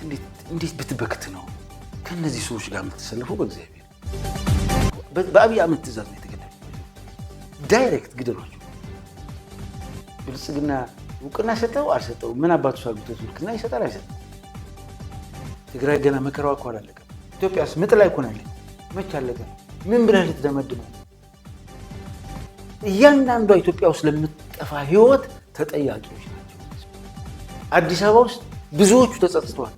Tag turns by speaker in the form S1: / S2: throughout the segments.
S1: እንዴት ብትበክት ነው ከነዚህ ሰዎች ጋር የምትሰለፈው? በእግዚአብሔር በአብይ አህመድ ትእዛዝ ነው የተገደሉት። ዳይሬክት ግደሏቸው። ብልጽግና እውቅና ሰጠው አልሰጠው ምን አባቱ ሳልኩት እውቅና ይሰጣል አይሰጥም? ትግራይ ገና መከራዋ እኮ አላለቀም። ኢትዮጵያስ ምጥ ላይ እኮ ናለች። መች አለቀ? ምን ብለህ ልትደመድመው? እያንዳንዷ ኢትዮጵያ ውስጥ ለምትጠፋ ህይወት ተጠያቂዎች ናቸው። አዲስ አበባ ውስጥ ብዙዎቹ ተጸጽተዋል።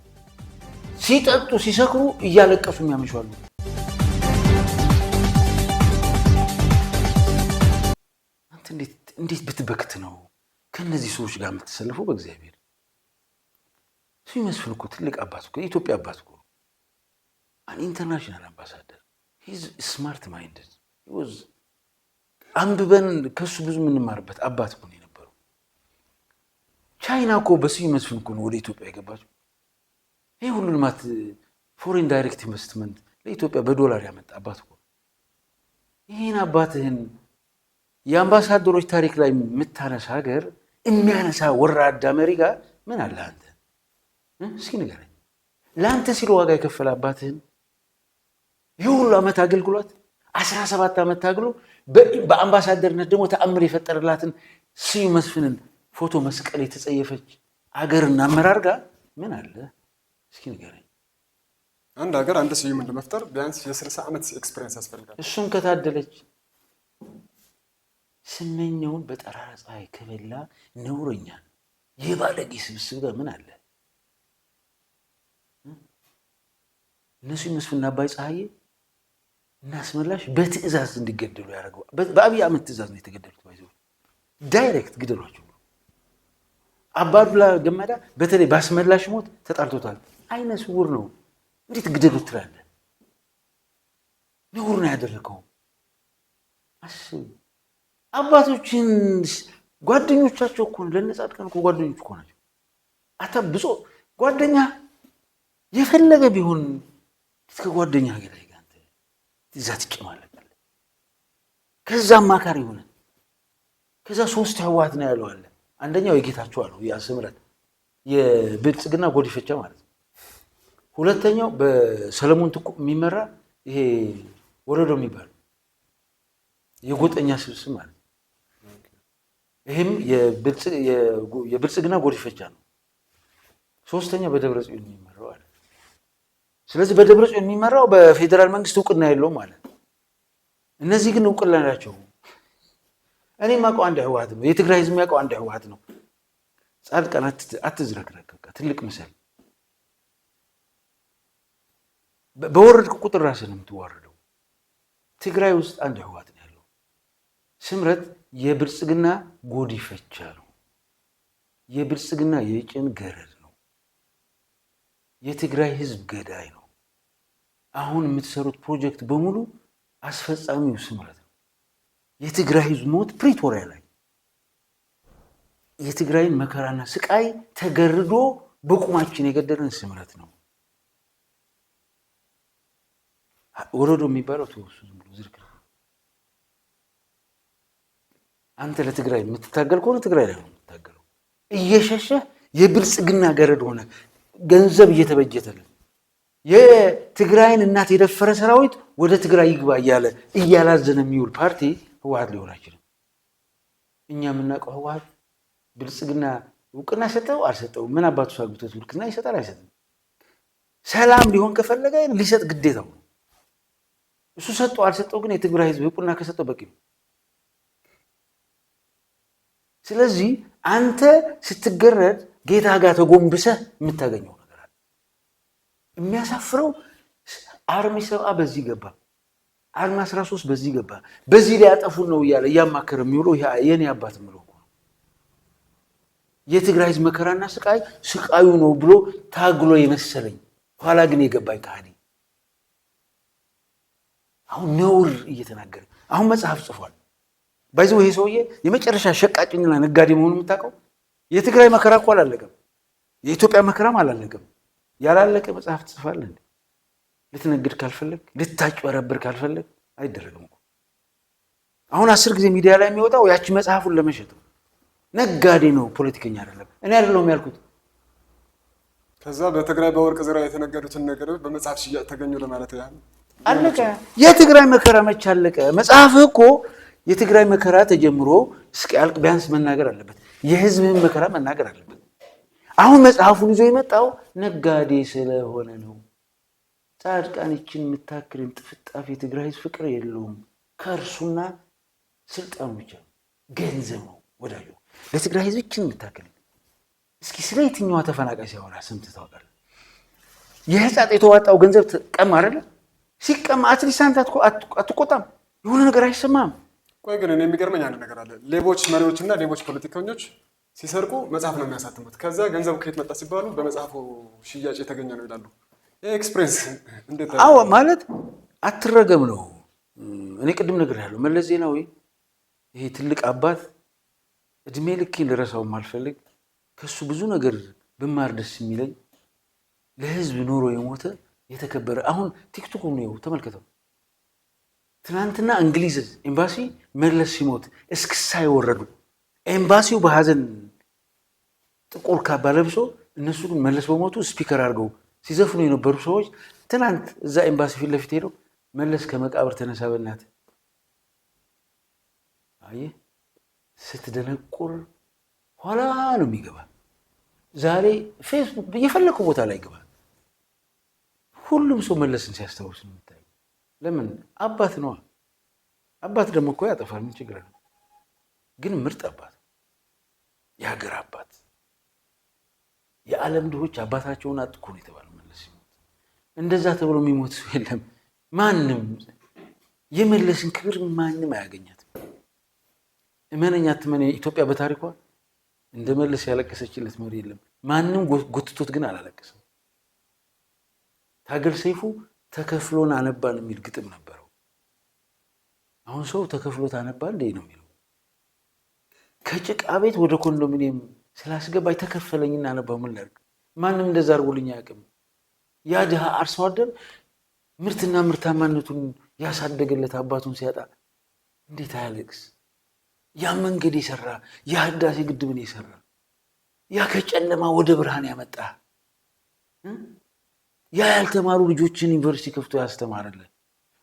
S1: ሲጠጡ ሲሰክሩ እያለቀሱ የሚያመሻሉ። አንተ እንዴት ብትበክት ነው ከነዚህ ሰዎች ጋር የምትሰለፈው? በእግዚአብሔር ስዩም መስፍን እኮ ትልቅ አባት እኮ የኢትዮጵያ አባት እኮ አን ኢንተርናሽናል አምባሳደር ሂዝ ስማርት ማይንድድ አንብበን ከሱ ብዙ የምንማርበት አባት እኮ ነው የነበረው። ቻይና እኮ በስዩም መስፍን እኮ ነው ወደ ኢትዮጵያ የገባችው። ይህ ሁሉ ልማት ፎሬን ዳይሬክት ኢንቨስትመንት ለኢትዮጵያ በዶላር ያመጣ አባት እኮ። ይህን አባትህን የአምባሳደሮች ታሪክ ላይ የምታነሳ ሀገር የሚያነሳ ወራዳ መሪ ጋር ምን አለ አንተ? እስኪ ንገረኝ። ለአንተ ሲሉ ዋጋ የከፈለ አባትህን ይህ ሁሉ ዓመት አገልግሏት 17 ዓመት ታግሎ በአምባሳደርነት ደግሞ ተአምር የፈጠረላትን ስዩም መስፍንን ፎቶ መስቀል የተጸየፈች አገርና አመራር ጋር ምን አለ? እስኪ ንገረኝ።
S2: አንድ ሀገር አንድ ስዩም ለመፍጠር ቢያንስ የ60 ዓመት ኤክስፒሪየንስ ያስፈልጋል።
S1: እሱን ከታደለች ስመኛውን በጠራራ ፀሐይ ከበላ ነውረኛ የባለጌ ስብስብ ጋር ምን አለ? እነሱ መስፍንና አባይ ፀሐዬ እናስመላሽ በትዕዛዝ እንዲገደሉ ያደረገው በአብይ አህመድ ትዕዛዝ ነው የተገደሉት። ባይዘው ዳይሬክት ግደሏቸው። አባዱላ ገመዳ በተለይ ባስመላሽ ሞት ተጣርቶታል። አይነ ስውር ነው። እንዴት ግደሉት ትላለህ? ነውር ነው ያደረገው። አስብ። አባቶችን ጓደኞቻቸው እኮ ነው። ለነጻድቃን እኮ ጓደኞች እኮ ናቸው። አታብጾ ጓደኛ የፈለገ ቢሆን እስከ ጓደኛ ሀገር ላይ ጋር እዛ ትጨማለቃለህ። ከዛ አማካሪ ሆነ። ከዛ ሶስት ህወሓት ነው ያለው አለ። አንደኛው የጌታቸው አለው ያ ስምረት የብልጽግና ጎዲፈቻ ማለት ነው። ሁለተኛው በሰለሞን ትኩ የሚመራ ይሄ ወረዶ የሚባል የጎጠኛ ስብስብ ማለት ነው። ይሄም የብልጽግና ጎዲፈቻ ነው። ሶስተኛ በደብረጽዮን የሚመራው አለ። ስለዚህ በደብረጽዮን የሚመራው በፌዴራል መንግስት እውቅና የለውም ማለት ነው። እነዚህ ግን እውቅና ያላቸው እኔ የማውቀው አንድ ህወሓት ነው። የትግራይ ህዝብ የሚያውቀው አንድ ህወሓት ነው። ጻድቃን አትዝረክረክ። ትልቅ ምሳሌ በወረድክ ቁጥር ራስህ ነው የምትዋረደው። ትግራይ ውስጥ አንድ ህወሓት ነው ያለው። ስምረት የብልጽግና ጎዲፈቻ ነው። የብልጽግና የጭን ገረድ ነው። የትግራይ ህዝብ ገዳይ ነው። አሁን የምትሰሩት ፕሮጀክት በሙሉ አስፈጻሚው ስምረት ነው። የትግራይ ህዝብ ሞት ፕሪቶሪያ ላይ የትግራይን መከራና ስቃይ ተገርዶ በቁማችን የገደለን ስምረት ነው። ወረዶ የሚባለው ተወሱ ዝም ብሎ ዝርክር። አንተ ለትግራይ የምትታገል ከሆነ ትግራይ ላይ ነው የምትታገለው። እየሸሸህ የብልጽግና ገረድ ሆነ ገንዘብ እየተበጀተልን የትግራይን እናት የደፈረ ሰራዊት ወደ ትግራይ ይግባ እያለ እያላዘነ የሚውል ፓርቲ ህወሓት ሊሆን አይችልም። እኛ የምናውቀው ህወሓት ብልጽግና እውቅና ሰጠው አልሰጠው ምን አባቱ ሳግቶት እውቅና ይሰጣል አይሰጥም? ሰላም ሊሆን ከፈለገ ሊሰጥ ግዴታው ነው። እሱ ሰጠው አልሰጠው ግን የትግራይ ህዝብ እውቅና ከሰጠው በቂ ነው። ስለዚህ አንተ ስትገረድ ጌታ ጋር ተጎንብሰህ የምታገኘው ነገር አለ። የሚያሳፍረው አርሚ 7 በዚህ ገባ፣ አርሚ 13 በዚህ ገባ፣ በዚህ ላይ ያጠፉን ነው እያለ እያማከረ የሚውለው የኔ አባት ምለው ነው። የትግራይ ህዝብ መከራና ስቃዩ ነው ብሎ ታግሎ የመሰለኝ ኋላ ግን የገባኝ ከሃዲ አሁን ነውር እየተናገረ አሁን መጽሐፍ ጽፏል። ባይዘው ይሄ ሰውዬ የመጨረሻ ሸቃጭኝና ነጋዴ መሆኑን የምታውቀው የትግራይ መከራ እኮ አላለቀም። የኢትዮጵያ መከራም አላለቀም። ያላለቀ መጽሐፍ ትጽፋለህ እንዴ? ልትነግድ ካልፈለግ ልታጭበረብር ካልፈለግ አይደረግም እኮ። አሁን 10 ጊዜ ሚዲያ ላይ የሚወጣው ያቺ መጽሐፉን ለመሸጥ ነው። ነጋዴ ነው፣ ፖለቲከኛ አይደለም። እኔ አይደለሁም ያልኩት።
S2: ከዛ በትግራይ በወርቅ ዝራ የተነገሩትን ነገሮች በመጽሐፍ ሽያጭ ተገኙ ለማለት ያህል
S1: አለቀ። የትግራይ መከራ መች አለቀ? መጽሐፍህ እኮ የትግራይ መከራ ተጀምሮ እስኪያልቅ ቢያንስ መናገር አለበት። የህዝብህን መከራ መናገር አለበት። አሁን መጽሐፉን ይዞ የመጣው ነጋዴ ስለሆነ ነው። ጻድቃን ይችን የምታክል ጥፍጣፊ የትግራይ ህዝብ ፍቅር የለውም። ከእርሱና ስልጣኑ ብቻ ገንዘብ ነው ወዳጁ። ለትግራይ ህዝብ ይችን የምታክል እስኪ ስለ የትኛዋ ተፈናቃይ ሲያወራ ሰምተህ ታውቃለህ? የህፃጥ የተዋጣው ገንዘብ ቀማ አይደለ? ሲቀማ አትሊስት አንተ አትቆጣም? የሆነ ነገር አይሰማም?
S2: ቆይ ግን እኔ የሚገርመኝ አንድ ነገር አለ። ሌቦች መሪዎችና ሌቦች ፖለቲከኞች ሲሰርቁ መጽሐፍ ነው የሚያሳትሙት። ከዛ ገንዘቡ ከየት መጣ ሲባሉ በመጽሐፉ ሽያጭ የተገኘ ነው ይላሉ። ይሄ ኤክስፕሬስ እንዴት?
S1: አዎ ማለት አትረገም ነው። እኔ ቅድም ነግሬሃለሁ። መለስ ዜናዊ ይሄ ትልቅ አባት እድሜ ልኬን ልረሳው ማልፈልግ ከሱ ብዙ ነገር ብማር ደስ የሚለኝ ለህዝብ ኑሮ የሞተ የተከበረ። አሁን ቲክቶክ ነው ተመልከተው። ትናንትና እንግሊዝ ኤምባሲ መለስ ሲሞት እስክሳ የወረዱ ኤምባሲው በሀዘን ጥቁር ካባ ለብሶ እነሱ ግን መለስ በሞቱ ስፒከር አድርገው ሲዘፍኑ የነበሩ ሰዎች ትናንት እዛ ኤምባሲ ፊት ለፊት ሄደው መለስ ከመቃብር ተነሳ በእናትህ አየህ ስትደነቁር ኋላ ነው የሚገባ። ዛሬ ፌስቡክ የፈለከው ቦታ ላይ ገባ። ሁሉም ሰው መለስን ሲያስታውስ ነው የምታየው። ለምን? አባት ነዋ። አባት ደግሞ እኮ ያጠፋል፣ ምን ችግር ነው? ግን ምርጥ አባት፣ የሀገር አባት፣ የዓለም ድሆች አባታቸውን አጥኩ ነው የተባለው መለስ ሲሞት። እንደዛ ተብሎ የሚሞት ሰው የለም። ማንም የመለስን ክብር ማንም አያገኛትም። እመነኛ አትመን። ኢትዮጵያ በታሪኳ እንደ መለስ ያለቀሰችለት መሪ የለም። ማንም ጎትቶት ግን አላለቀሰም። ታገል ሰይፉ ተከፍሎን አነባን የሚል ግጥም ነበረው። አሁን ሰው ተከፍሎት አነባን እንዴ ነው የሚለው። ከጭቃ ቤት ወደ ኮንዶሚኒየም ስላስገባኝ ተከፈለኝና አነባው ምን ላድርግ? ማንም እንደዛ አድርጎልኝ አያውቅም። ያ ድሃ አርሶ አደር ምርትና ምርታማነቱን ያሳደገለት አባቱን ሲያጣ እንዴት አያለቅስ? ያ መንገድ የሰራ ያ ህዳሴ ግድብን የሰራ ያ ከጨለማ ወደ ብርሃን ያመጣ ያ ያልተማሩ ልጆችን ዩኒቨርሲቲ ከፍቶ ያስተማረልን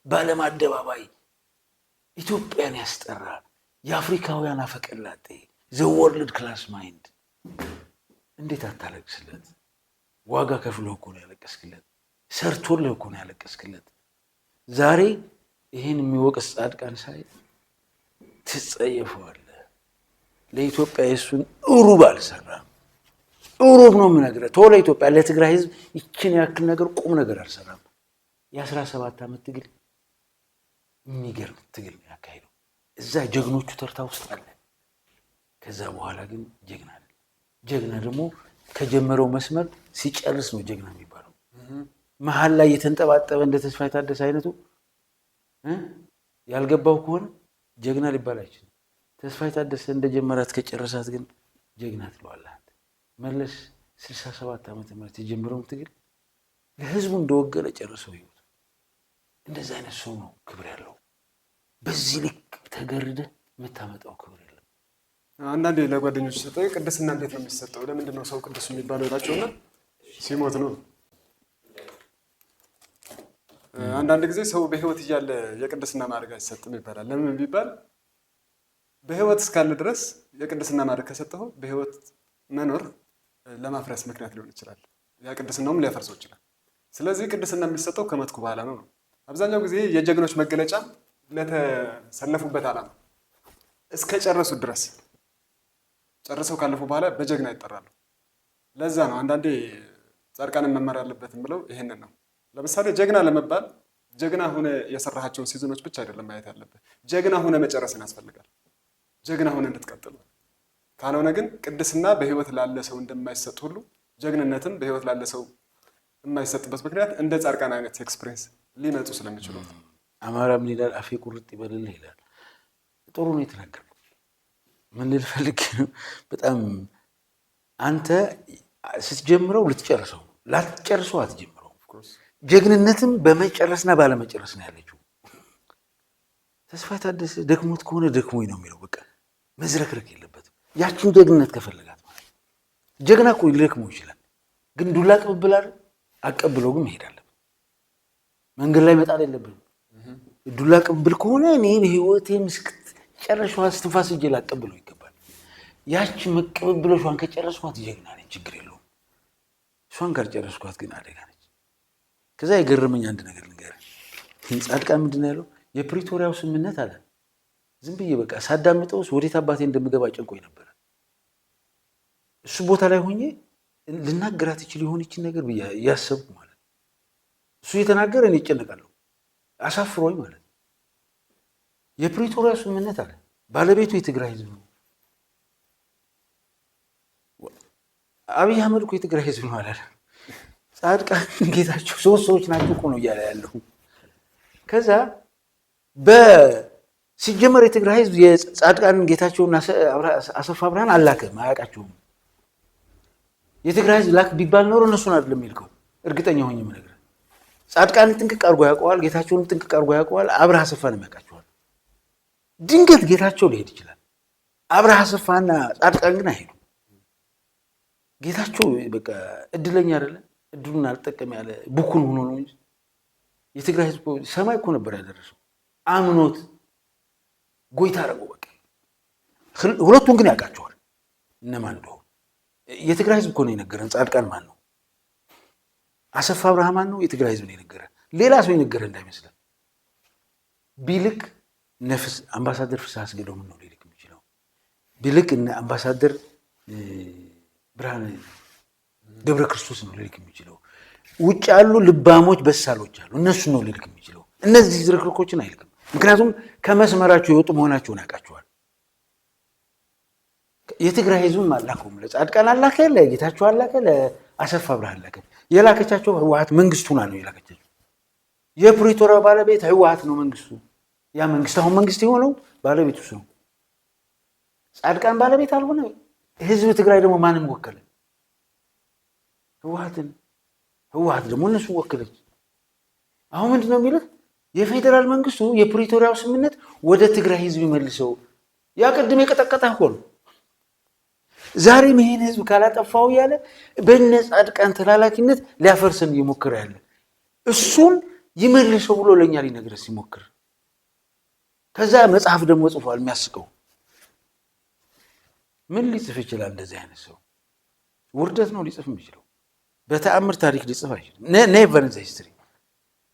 S1: በዓለም አደባባይ ኢትዮጵያን ያስጠራ የአፍሪካውያን አፈቀላጤ ዘ ወርልድ ክላስ ማይንድ እንዴት አታለቅስለት? ዋጋ ከፍሎ እኮ ነው ያለቀስክለት። ሰርቶልህ እኮ ነው ያለቀስክለት። ዛሬ ይህን የሚወቅስ ጻድቃን ሳይ ትጸየፈዋለህ። ለኢትዮጵያ የሱን ሩብ አልሰራም። ሩብ ነው የምነግርህ። ቶሎ ኢትዮጵያ ለትግራይ ህዝብ ይችን ያክል ነገር ቁም ነገር አልሰራም። የ17 ዓመት ትግል የሚገርም ትግል ነው ያካሄደው። እዛ ጀግኖቹ ተርታ ውስጥ አለ። ከዛ በኋላ ግን ጀግና አይደለም። ጀግና ደግሞ ከጀመረው መስመር ሲጨርስ ነው ጀግና የሚባለው። መሀል ላይ የተንጠባጠበ እንደ ተስፋዬ ታደሰ አይነቱ ያልገባው ከሆነ ጀግና ሊባል አይችልም። ተስፋዬ ታደሰ እንደጀመራት ከጨረሳት ግን ጀግና ትለዋለህ። መለስ 67 ዓመተ ምህረት የጀመረውን ትግል ለህዝቡ እንደወገለ ጨርሰው ይወጡ። እንደዚህ አይነት ሰው ነው ክብር ያለው። በዚህ ልክ ተገርደ የምታመጣው ክብር የለም።
S2: አንዳንዴ ለጓደኞች ሰጠው ቅድስና እንዴት ነው የሚሰጠው? ለምንድን ነው ሰው ቅዱስ የሚባለው ይላቸውና ሲሞት ነው። አንዳንድ ጊዜ ሰው በህይወት እያለ የቅድስና ማዕረግ አይሰጥም ይባላል። ለምን ቢባል በህይወት እስካለ ድረስ የቅድስና ማዕረግ ከሰጠው በህይወት መኖር ለማፍረስ ምክንያት ሊሆን ይችላል። ያ ቅድስናውም ሊያፈርሰው ይችላል። ስለዚህ ቅድስና የሚሰጠው ከሞትኩ በኋላ ነው። አብዛኛው ጊዜ የጀግኖች መገለጫ ለተሰለፉበት ዓላማ እስከ ጨረሱ ድረስ ጨርሰው ካለፉ በኋላ በጀግና ይጠራሉ። ለዛ ነው አንዳንዴ ጻድቃንን መማር ያለበትም ብለው ይሄንን ነው። ለምሳሌ ጀግና ለመባል ጀግና ሆነ የሰራሃቸውን ሲዝኖች ብቻ አይደለም ማየት ያለበት፣ ጀግና ሆነ መጨረስን ያስፈልጋል። ጀግና ሆነ እንድትቀጥል። ካልሆነ ግን ቅድስና በህይወት ላለ ሰው እንደማይሰጥ ሁሉ ጀግንነትም በህይወት ላለ ሰው የማይሰጥበት ምክንያት እንደ ጻድቃን አይነት ኤክስፒሪየንስ ሊመጡ ስለሚችሉ።
S1: አማራ ምን ይላል? አፌ ቁርጥ ይበልልህ ይላል። ጥሩ ነው የተናገርከው። ምን ልል ፈልጌ ነው፣ በጣም አንተ ስትጀምረው ልትጨርሰው፣ ላትጨርሰው አትጀምረው። ጀግንነትም በመጨረስና ባለመጨረስ ነው ያለችው። ተስፋዬ ታደሰ ደክሞት ከሆነ ደክሞኝ ነው የሚለው። በቃ መዝረክረክ የለበትም። ያችን ጀግንነት ከፈለጋት ማለት ጀግና እኮ ሊደክመው ይችላል። ግን ዱላ ቅብብል አይደል? አቀብለው ግን መሄድ አለብን። መንገድ ላይ መጣል የለብንም። ዱላ ቅብብል ከሆነ እኔ በህይወቴ ምስክት ጨረሻዋ እስትንፋስ እጄ ላቀብለው ይገባል። ያቺ መቀበብሎሿን ከጨረስኳት ጀግና ነች፣ ችግር የለውም። እሷን ካልጨረስኳት ግን አደጋ ነች። ከዛ የገረመኝ አንድ ነገር ልንገርህ። ጻድቃን ምንድን ነው ያለው? የፕሪቶሪያው ስምምነት አለ። ዝም ብዬ በቃ ሳዳምጠውስ ወዴት አባቴ እንደምገባ ጨንቆኝ ነበረ። እሱ ቦታ ላይ ሆኜ ልናገራት ይችል የሆነችን ነገር ብዬ እያሰብኩ ማለት እሱ እየተናገረ እኔ እጨነቃለሁ። አሳፍሮኝ ማለት የፕሪቶሪያው ስምምነት አለ። ባለቤቱ የትግራይ ህዝብ ነው። አብይ አህመድ እኮ የትግራይ ህዝብ ነው አላለ። ጻድቃን ጌታቸው ሶስት ሰዎች ናቸው እኮ ነው እያለ ያለው። ከዛ ሲጀመር የትግራይ ህዝብ የጻድቃን ጌታቸውና አሰፋ ብርሃን አላከም፣ አያውቃቸውም። የትግራይ ህዝብ ላክ ቢባል ኖሮ እነሱን አይደለም የሚልከው። እርግጠኛ ሆኜ የምነግርህ ጻድቃንን ጥንቅቅ አድርጎ ያውቀዋል፣ ጌታቸውንም ጥንቅቅ አድርጎ ያውቀዋል። አብርሃ አሰፋንም ያውቃቸዋል። ድንገት ጌታቸው ሊሄድ ይችላል። አብርሃ አሰፋና ጻድቃን ግን አይሄዱም። ጌታቸው በቃ እድለኛ አይደለም፣ እድሉን አልጠቀም ያለ ቡኩን ሆኖ ነው እንጂ የትግራይ ህዝብ ሰማይ እኮ ነበር ያደረሰው። አምኖት ጎይታ አደረገው። በቃ ሁለቱን ግን ያውቃቸዋል እነማን እንደሆኑ። የትግራይ ህዝብ እኮ ነው የነገረን ጻድቃን ማን ነው፣ አሰፋ አብርሃ ማን ነው፣ የትግራይ ህዝብ ነው የነገረን። ሌላ ሰው የነገረን እንዳይመስለን። ቢልክ ነፍስ አምባሳደር ፍስሐ አስገዶም ነው ሊልክ የሚችለው። ቢልክ እነ አምባሳደር ብርሃነ ገብረ ክርስቶስ ነው ሊልክ የሚችለው። ውጭ ያሉ ልባሞች በሳሎች አሉ፣ እነሱ ነው ሊልክ የሚችለው። እነዚህ ዝርክርኮችን አይልክም። ምክንያቱም ከመስመራቸው የወጡ መሆናቸውን ያውቃቸዋል። የትግራይ ህዝብም አላከውም። ለጻድቃን አላከ፣ ለጌታቸው አላከ፣ ለአሰፋ ብርሃ አላከ። የላከቻቸው ህወሓት መንግስቱና ነው የላከቻቸው። የፕሪቶሪያ ባለቤት ህወሓት ነው መንግስቱ። ያ መንግስት አሁን መንግስት የሆነው ባለቤቱ ነው። ጻድቃን ባለቤት አልሆነ። ህዝብ ትግራይ ደግሞ ማንም ወከለ? ህወሓትን። ህወሓት ደግሞ እነሱ ወከለች። አሁን ምንድን ነው የሚሉት? የፌዴራል መንግስቱ የፕሪቶሪያው ስምምነት ወደ ትግራይ ህዝብ ይመልሰው። ያ ቅድም የቀጠቀጠ እኮ ነው። ዛሬም ይሄን ህዝብ ካላጠፋው እያለ በነ ጻድቃን ተላላኪነት ሊያፈርሰን እየሞከረ ያለ እሱን ይመልሰው ብሎ ለእኛ ሊነግረን ሲሞክር፣ ከዛ መጽሐፍ ደግሞ ጽፏል። የሚያስቀው ምን ሊጽፍ ይችላል? እንደዚህ አይነት ሰው ውርደት ነው ሊጽፍ የሚችለው። በተአምር ታሪክ ሊጽፍ አይችልም። ኔቨር ኢን ዘ ሂስትሪ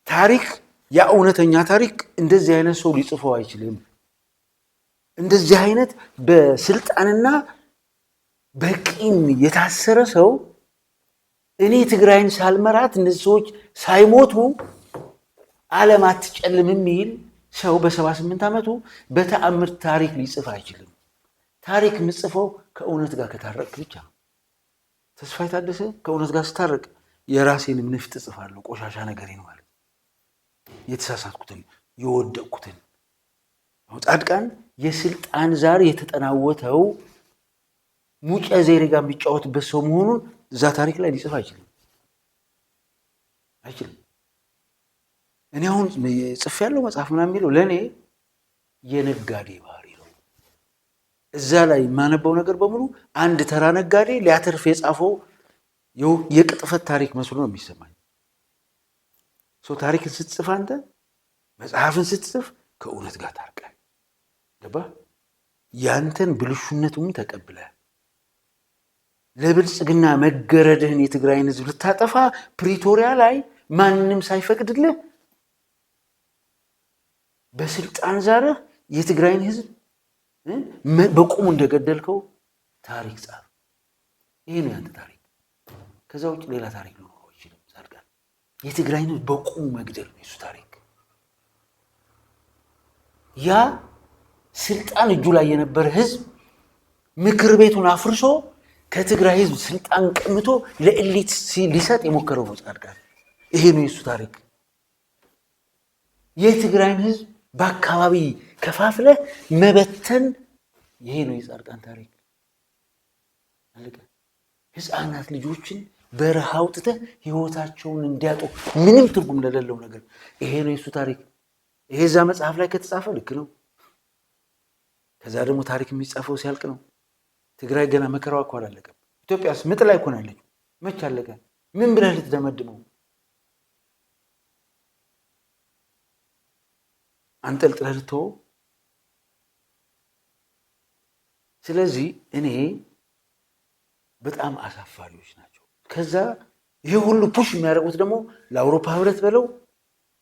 S1: ታሪክ፣ ያ እውነተኛ ታሪክ እንደዚህ አይነት ሰው ሊጽፈው አይችልም። እንደዚህ አይነት በስልጣንና በቂም የታሰረ ሰው እኔ ትግራይን ሳልመራት እነዚህ ሰዎች ሳይሞቱ ዓለም አትጨልም የሚል ሰው በ78 ዓመቱ በተአምር ታሪክ ሊጽፍ አይችልም። ታሪክ የምጽፈው ከእውነት ጋር ከታረቅ ብቻ ነው። ተስፋዬ ታደሰ ከእውነት ጋር ስታረቅ የራሴንም ንፍጥ እጽፋለሁ። ቆሻሻ ነገሬን ማለት የተሳሳትኩትን የወደቅኩትን። ጻድቃን የስልጣን ዛር የተጠናወተው ሙጫ ዜሬ ጋር የሚጫወትበት ሰው መሆኑን እዛ ታሪክ ላይ ሊጽፍ አይችልም። እኔ አሁን ጽፍ ያለው መጽሐፍ ምናምን የሚለው ለእኔ የነጋዴ ባህሪ ነው። እዛ ላይ የማነበው ነገር በሙሉ አንድ ተራ ነጋዴ ሊያተርፍ የጻፈው የቅጥፈት ታሪክ መስሎ ነው የሚሰማኝ። ሰው ታሪክን ስትጽፍ፣ አንተ መጽሐፍን ስትጽፍ ከእውነት ጋር ታርቀህ ገባህ? ያንተን ብልሹነቱን ተቀብለህ ለብልጽግና መገረድህን የትግራይን ህዝብ ልታጠፋ ፕሪቶሪያ ላይ ማንም ሳይፈቅድልህ በስልጣን ዛረህ የትግራይን ህዝብ በቁሙ እንደገደልከው ታሪክ ጻፍ። ይሄ ነው ያንተ ታሪክ። ከዛ ውጭ ሌላ ታሪክ ሊኖረው አይችልም። ጻድቃን የትግራይን ህዝብ በቁሙ መግደል ነው የሱ ታሪክ። ያ ስልጣን እጁ ላይ የነበረ ህዝብ ምክር ቤቱን አፍርሶ ከትግራይ ህዝብ ስልጣን ቀምቶ ለኤሊት ሊሰጥ የሞከረው ነው ጻድቃን። ይሄ ነው የሱ ታሪክ። የትግራይን ህዝብ በአካባቢ ከፋፍለ መበተን፣ ይሄ ነው የጻድቃን ታሪክ። አለቀ። ህፃናት ልጆችን በረሃ አውጥተህ ህይወታቸውን እንዲያጡ ምንም ትርጉም ለሌለው ነገር፣ ይሄ ነው የሱ ታሪክ። ይሄ እዛ መጽሐፍ ላይ ከተጻፈ ልክ ነው። ከዛ ደግሞ ታሪክ የሚጻፈው ሲያልቅ ነው። ትግራይ ገና መከራዋ እኮ አላለቀም። ኢትዮጵያስ ምጥ ላይ እኮ ነው ያለችው። መቼ አለቀ? ምን ብለህ ልትደመድመው? አንጠልጥለህ ልትተወው? ስለዚህ እኔ በጣም አሳፋሪዎች ናቸው። ከዛ ይሄ ሁሉ ፑሽ የሚያደርጉት ደግሞ ለአውሮፓ ህብረት በለው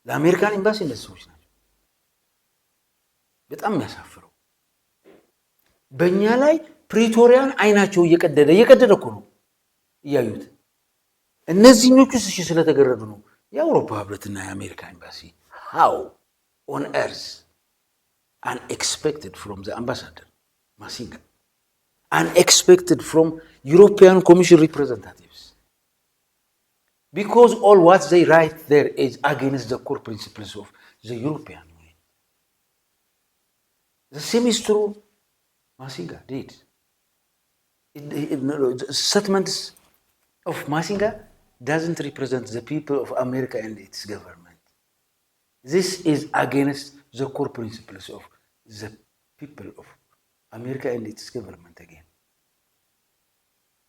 S1: ለአሜሪካን ኤምባሲ እነዚህ ሰዎች ናቸው። በጣም የሚያሳፍረው በእኛ ላይ ፕሪቶሪያን አይናቸው እየቀደደ እኮ ነው እያዩት። እነዚህኞቹ እሺ ስለተገረዱ ነው። የአውሮፓ ህብረትና የአሜሪካ ኤምባሲ ሃው ኦን ኤርዝ unexpected from the ambassador Masinga, unexpected from European Commission representatives, because all what they write there is against the core principles of the European Union. The same is true Masinga did. The settlements of Masinga doesn't represent the people of America and its government. This is against the core principles of the people of America and its government again.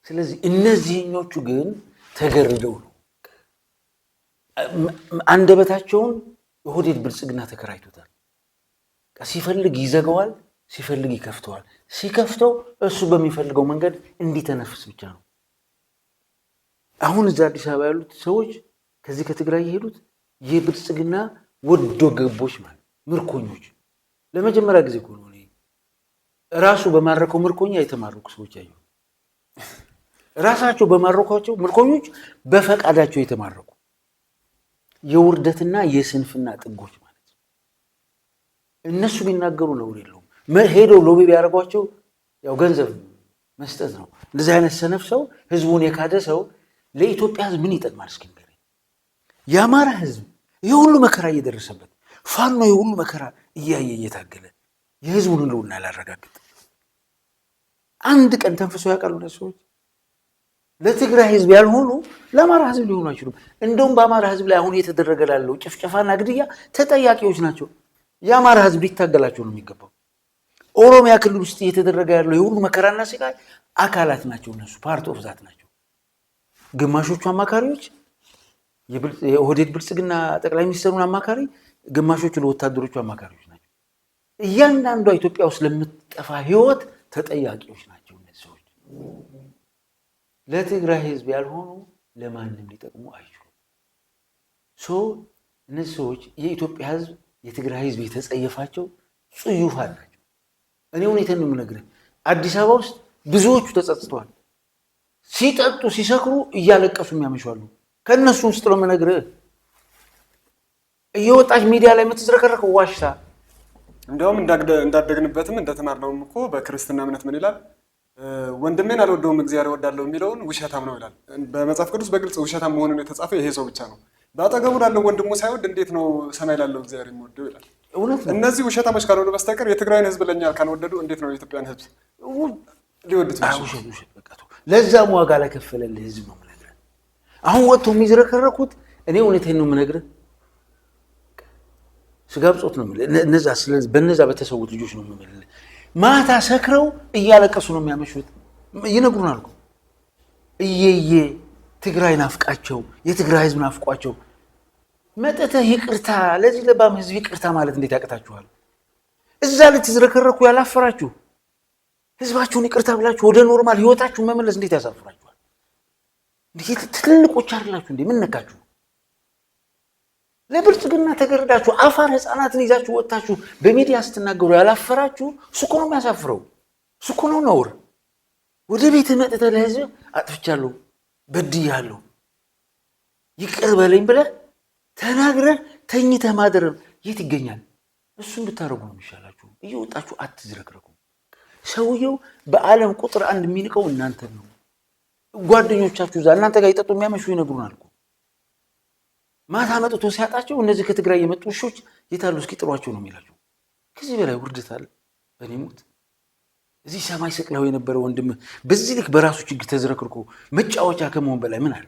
S1: ስለዚህ እነዚህኞቹ ግን ተገርደው ነው አንደበታቸውን የሆዴድ ብልጽግና ተከራይቶታል። ሲፈልግ ይዘጋዋል፣ ሲፈልግ ይከፍተዋል። ሲከፍተው እሱ በሚፈልገው መንገድ እንዲተነፍስ ብቻ ነው። አሁን እዛ አዲስ አበባ ያሉት ሰዎች ከዚህ ከትግራይ የሄዱት የብልጽግና ወዶ ገቦች ማለት ምርኮኞች ለመጀመሪያ ጊዜ እኮ ነው ራሱ በማረከው ምርኮኛ የተማረኩ ሰዎች ያዩ። ራሳቸው በማረኳቸው ምርኮኞች በፈቃዳቸው የተማረኩ የውርደትና የስንፍና ጥጎች ማለት ነው። እነሱ ቢናገሩ ነውር የለውም። ሄደው ሎቢ ቢያደርጓቸው ያው ገንዘብ መስጠት ነው። እንደዚህ አይነት ሰነፍ ሰው ህዝቡን የካደ ሰው ለኢትዮጵያ ህዝብ ምን ይጠቅማል? እስኪ ንገረኝ። የአማራ ህዝብ ይህ ሁሉ መከራ እየደረሰበት ፋኖ ይህ ሁሉ መከራ እያየ እየታገለ የህዝቡን ህልውና ያላረጋግጥ አንድ ቀን ተንፍሶ ያውቃሉ? እነዚህ ሰዎች ለትግራይ ህዝብ ያልሆኑ ለአማራ ህዝብ ሊሆኑ አይችሉም። እንደውም በአማራ ህዝብ ላይ አሁን እየተደረገ ላለው ጭፍጨፋና ግድያ ተጠያቂዎች ናቸው። የአማራ ህዝብ ሊታገላቸው ነው የሚገባው። ኦሮሚያ ክልል ውስጥ እየተደረገ ያለው የሁሉ መከራና ስቃይ አካላት ናቸው። እነሱ ፓርት ኦፍ ዛት ናቸው። ግማሾቹ አማካሪዎች የኦህዴድ ብልጽግና ጠቅላይ ሚኒስትሩን አማካሪ፣ ግማሾቹ ለወታደሮቹ አማካሪዎች ናቸው። እያንዳንዷ ኢትዮጵያ ውስጥ ለምትጠፋ ህይወት ተጠያቂዎች ናቸው እነዚህ ሰዎች። ለትግራይ ህዝብ ያልሆኑ ለማንም ሊጠቅሙ አይችሉም። እነዚህ ሰዎች የኢትዮጵያ ህዝብ የትግራይ ህዝብ የተጸየፋቸው ጽዩፋን ናቸው። እኔ ሁኔታን ነው የምነግርህ። አዲስ አበባ ውስጥ ብዙዎቹ ተጸጽተዋል። ሲጠጡ ሲሰክሩ እያለቀሱ የሚያመሻሉ። ከእነሱ ውስጥ ነው የምነግርህ። እየወጣች ሚዲያ ላይ የምትዝረከረከው ዋሽታ።
S2: እንደውም እንዳደግንበትም እንደተማርነውም እኮ በክርስትና እምነት ምን ይላል? ወንድሜን አልወደውም እግዚአብሔር እወዳለሁ የሚለውን ውሸታም ነው ይላል። በመጽሐፍ ቅዱስ በግልጽ ውሸታም መሆኑን የተጻፈው ይሄ ሰው ብቻ ነው። በአጠገቡ ላለው ወንድሙ ሳይወድ እንዴት ነው ሰማይ ላለው እግዚአብሔር የሚወደው ይላል። እነዚህ ውሸታሞች ካልሆኑ በስተቀር የትግራይን ህዝብ ለኛ ካልወደዱ እንዴት ነው የኢትዮጵያን ህዝብ ሊወዱት?
S1: ለዛም ዋጋ ለከፈለልህ ህዝብ ነው የምነግርህ። አሁን ወጥቶ የሚዝረከረኩት እኔ እውነቴን ነው የምነግርህ። ስጋ ብጾት ነው የምልህ። ስለዚህ በነዛ በተሰዉት ልጆች ነው የምልህ። ማታ ሰክረው እያለቀሱ ነው የሚያመሹት። ይነግሩናል እኮ እየየ ትግራይ ናፍቃቸው፣ የትግራይ ህዝብ ናፍቋቸው መጠተህ ይቅርታ ለዚህ ለባም ህዝብ ይቅርታ ማለት እንዴት ያቅታችኋል? እዛ ልትዝረከረኩ ያላፈራችሁ ህዝባችሁን ይቅርታ ብላችሁ ወደ ኖርማል ህይወታችሁን መመለስ እንዴት ያሳፍራችኋል? እንዴት ትልልቆች አይደላችሁ እንዴ? ምን ነካችሁ? ለብልጽግና ተገረዳችሁ። አፋር ህፃናትን ይዛችሁ ወጣችሁ በሚዲያ ስትናገሩ ያላፈራችሁ እሱ እኮ ነው የሚያሳፍረው። እሱ እኮ ነው ነውር። ወደ ቤት መጥተህ ለህዝብ አጥፍቻለሁ፣ በድያለሁ፣ ይቅር በለኝ ብለህ ተናግረህ ተኝተህ ማደረም የት ይገኛል? እሱን ብታረጉ ነው የሚሻላችሁ። እየወጣችሁ አትዝረክረኩ። ሰውየው በዓለም ቁጥር አንድ የሚንቀው እናንተ ነው። ጓደኞቻችሁ እዛ እናንተ ጋር ይጠጡ የሚያመሹ ይነግሩናል እኮ። ማታ መጥቶ ሲያጣቸው እነዚህ ከትግራይ የመጡ ውሾች የታሉ እስኪ ጥሯቸው ነው የሚላቸው። ከዚህ በላይ ውርደት አለ? በእኔ ሞት እዚህ ሰማይ ሰቅለው የነበረ ወንድም በዚህ ልክ በራሱ ችግር ተዝረክርኮ መጫወቻ ከመሆን በላይ ምን አለ?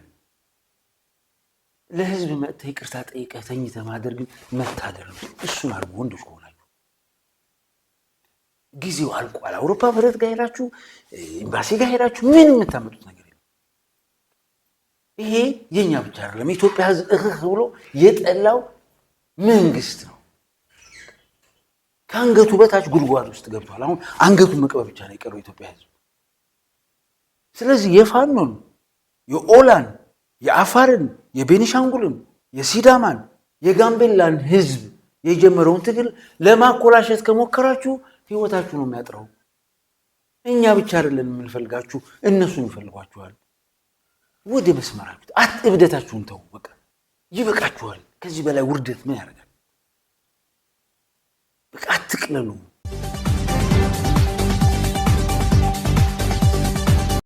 S1: ለህዝብ መጥተህ ይቅርታ ጠይቀህ ተኝተህ ማደር ግን መታደር ነው። እሱን አድርጉ ወንዶች ከሆናችሁ። ጊዜው አልቋል። አውሮፓ ህብረት ጋር ሄዳችሁ ኤምባሲ ጋር ሄዳችሁ ምን የምታመጡት ነገር የለም። ይሄ የኛ ብቻ አይደለም። ኢትዮጵያ ሕዝብ እህ ብሎ የጠላው መንግስት ነው። ከአንገቱ በታች ጉድጓድ ውስጥ ገብቷል። አሁን አንገቱን መቅበር ብቻ ነው የቀረው ኢትዮጵያ ሕዝብ። ስለዚህ የፋኖን፣ የኦላን፣ የአፋርን፣ የቤኒሻንጉልን፣ የሲዳማን፣ የጋምቤላን ሕዝብ የጀመረውን ትግል ለማኮላሸት ከሞከራችሁ ህይወታችሁ ነው የሚያጥረው። እኛ ብቻ አይደለን የምንፈልጋችሁ፣ እነሱን ይፈልጓችኋል። ወደ መስመራችሁ እብደታችሁን ተው። በቃ ይበቃችኋል። ከዚህ በላይ ውርደት ምን ያደርጋል? በቃ አትቅለሉ።